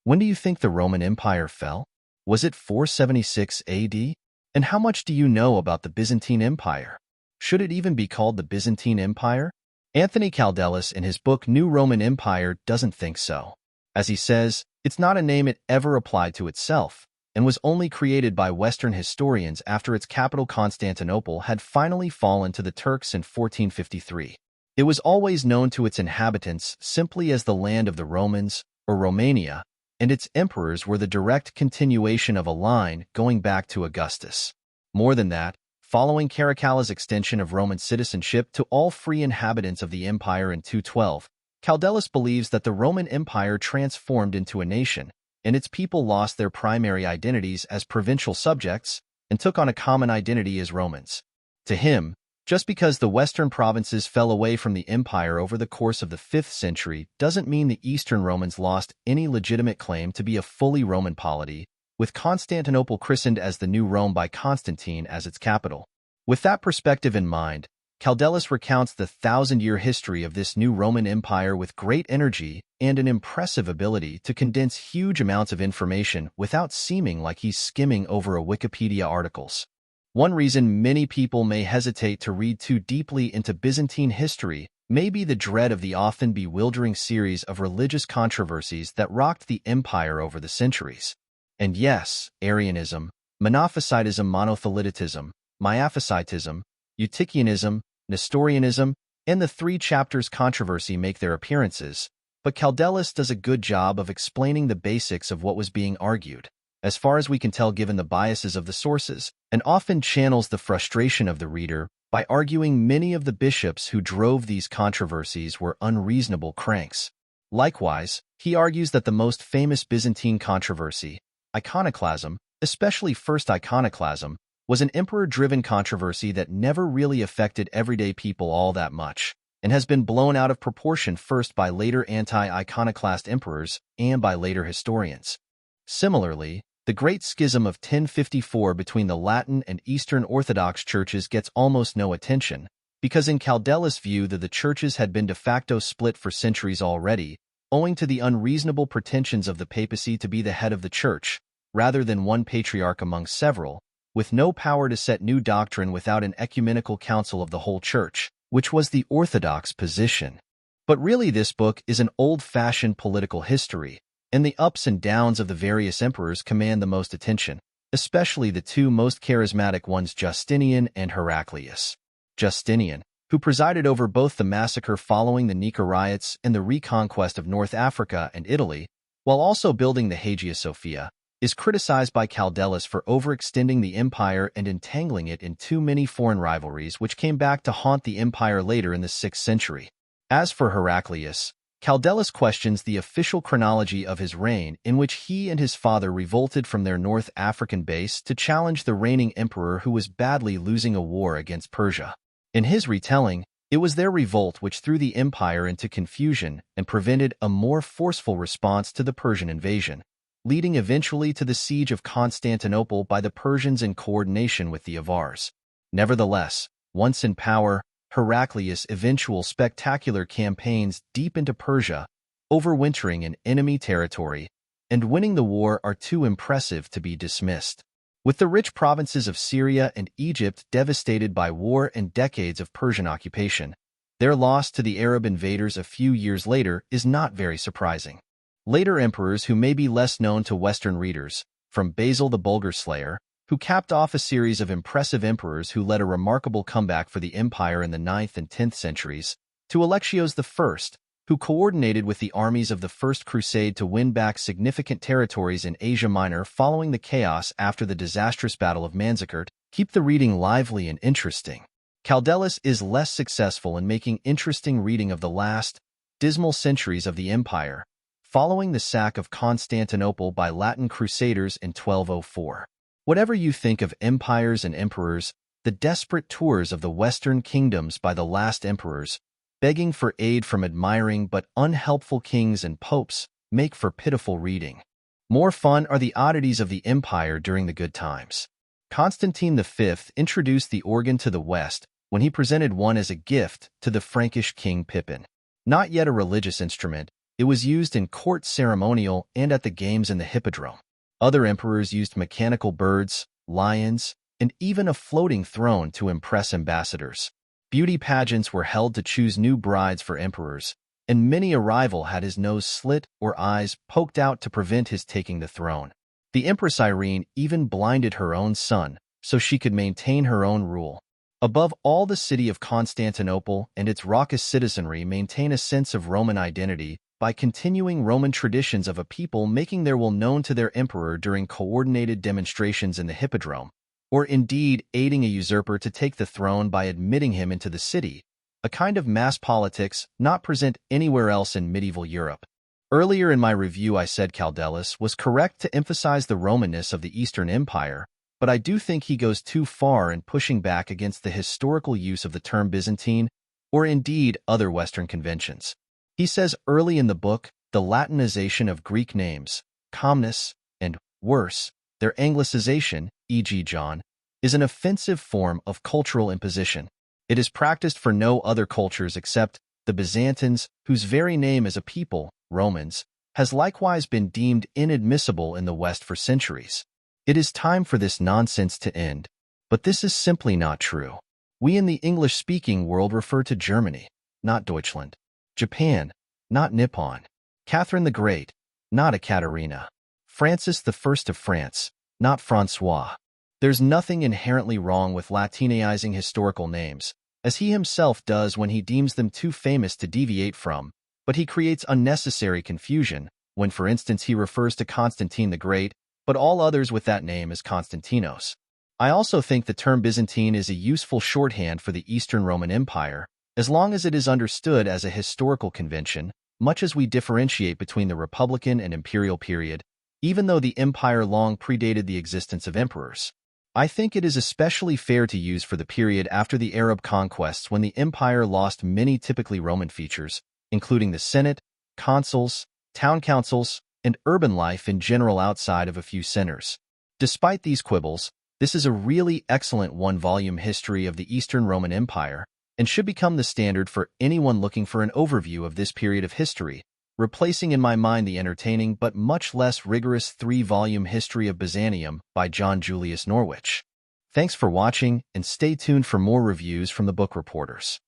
When do you think the Roman Empire fell? Was it 476 AD? And how much do you know about the Byzantine Empire? Should it even be called the Byzantine Empire? Anthony Kaldellis in his book New Roman Empire doesn't think so. As he says, it's not a name it ever applied to itself, and was only created by Western historians after its capital Constantinople had finally fallen to the Turks in 1453. It was always known to its inhabitants simply as the land of the Romans, or Romania, and its emperors were the direct continuation of a line going back to Augustus. More than that, following Caracalla's extension of Roman citizenship to all free inhabitants of the empire in 212, Kaldellis believes that the Roman Empire transformed into a nation, and its people lost their primary identities as provincial subjects and took on a common identity as Romans. To him, just because the western provinces fell away from the empire over the course of the 5th century doesn't mean the Eastern Romans lost any legitimate claim to be a fully Roman polity, with Constantinople christened as the New Rome by Constantine as its capital. With that perspective in mind, Kaldellis recounts the 1,000-year history of this new Roman Empire with great energy and an impressive ability to condense huge amounts of information without seeming like he's skimming over a Wikipedia articles. One reason many people may hesitate to read too deeply into Byzantine history may be the dread of the often bewildering series of religious controversies that rocked the empire over the centuries. And yes, Arianism, Monophysitism, Monothelitism, Miaphysitism, Eutychianism, Nestorianism, and the Three Chapters controversy make their appearances, but Kaldellis does a good job of explaining the basics of what was being argued, as far as we can tell given the biases of the sources, and often channels the frustration of the reader by arguing many of the bishops who drove these controversies were unreasonable cranks. Likewise, he argues that the most famous Byzantine controversy, iconoclasm, especially First Iconoclasm, was an emperor-driven controversy that never really affected everyday people all that much, and has been blown out of proportion first by later anti-iconoclast emperors and by later historians. Similarly, the Great Schism of 1054 between the Latin and Eastern Orthodox churches gets almost no attention, because in Kaldellis' view the churches had been de facto split for centuries already, owing to the unreasonable pretensions of the papacy to be the head of the church, rather than one patriarch among several, with no power to set new doctrine without an ecumenical council of the whole church, which was the orthodox position. But really this book is an old-fashioned political history, and the ups and downs of the various emperors command the most attention, especially the two most charismatic ones, Justinian and Heraclius. Justinian, who presided over both the massacre following the Nika riots and the reconquest of North Africa and Italy, while also building the Hagia Sophia, is criticized by Kaldellis for overextending the empire and entangling it in too many foreign rivalries which came back to haunt the empire later in the 6th century. As for Heraclius, Kaldellis questions the official chronology of his reign in which he and his father revolted from their North African base to challenge the reigning emperor who was badly losing a war against Persia. In his retelling, it was their revolt which threw the empire into confusion and prevented a more forceful response to the Persian invasion, leading eventually to the siege of Constantinople by the Persians in coordination with the Avars. Nevertheless, once in power, Heraclius' eventual spectacular campaigns deep into Persia, overwintering in enemy territory, and winning the war are too impressive to be dismissed. With the rich provinces of Syria and Egypt devastated by war and decades of Persian occupation, their loss to the Arab invaders a few years later is not very surprising. Later emperors who may be less known to Western readers, from Basil the Bulgar Slayer, who capped off a series of impressive emperors who led a remarkable comeback for the empire in the 9th and 10th centuries, to Alexios I, who coordinated with the armies of the First Crusade to win back significant territories in Asia Minor following the chaos after the disastrous Battle of Manzikert, keep the reading lively and interesting. Kaldellis is less successful in making interesting reading of the last, dismal centuries of the empire, following the sack of Constantinople by Latin crusaders in 1204. Whatever you think of empires and emperors, the desperate tours of the Western kingdoms by the last emperors, begging for aid from admiring but unhelpful kings and popes, make for pitiful reading. More fun are the oddities of the empire during the good times. Constantine V introduced the organ to the West when he presented one as a gift to the Frankish king Pippin. Not yet a religious instrument, It was used in court ceremonial and at the games in the hippodrome. Other emperors used mechanical birds, lions, and even a floating throne to impress ambassadors. Beauty pageants were held to choose new brides for emperors, and many a rival had his nose slit or eyes poked out to prevent his taking the throne. The Empress Irene even blinded her own son so she could maintain her own rule. Above all, the city of Constantinople and its raucous citizenry maintain a sense of Roman identity by continuing Roman traditions of a people making their will known to their emperor during coordinated demonstrations in the hippodrome, or indeed aiding a usurper to take the throne by admitting him into the city, a kind of mass politics not present anywhere else in medieval Europe. Earlier in my review, I said Kaldellis was correct to emphasize the Romanness of the Eastern Empire, but I do think he goes too far in pushing back against the historical use of the term Byzantine, or indeed other Western conventions. He says early in the book, the Latinization of Greek names, Comnus, and, worse, their Anglicization, e.g. John, is an offensive form of cultural imposition. It is practiced for no other cultures except the Byzantines, whose very name as a people, Romans, has likewise been deemed inadmissible in the West for centuries. It is time for this nonsense to end, but this is simply not true. We in the English-speaking world refer to Germany, not Deutschland. Japan, not Nippon. Catherine the Great, not Ekaterina. Francis I of France, not Francois. There's nothing inherently wrong with Latinizing historical names, as he himself does when he deems them too famous to deviate from, but he creates unnecessary confusion when, for instance, he refers to Constantine the Great, but all others with that name as Constantinos. I also think the term Byzantine is a useful shorthand for the Eastern Roman Empire, as long as it is understood as a historical convention, much as we differentiate between the Republican and Imperial period, even though the empire long predated the existence of emperors. I think it is especially fair to use for the period after the Arab conquests when the empire lost many typically Roman features, including the Senate, consuls, town councils, and urban life in general outside of a few centers. Despite these quibbles, this is a really excellent one-volume history of the Eastern Roman Empire, and should become the standard for anyone looking for an overview of this period of history, replacing in my mind the entertaining but much less rigorous 3-volume History of Byzantium by John Julius Norwich. Thanks for watching, and stay tuned for more reviews from the Book Reporters.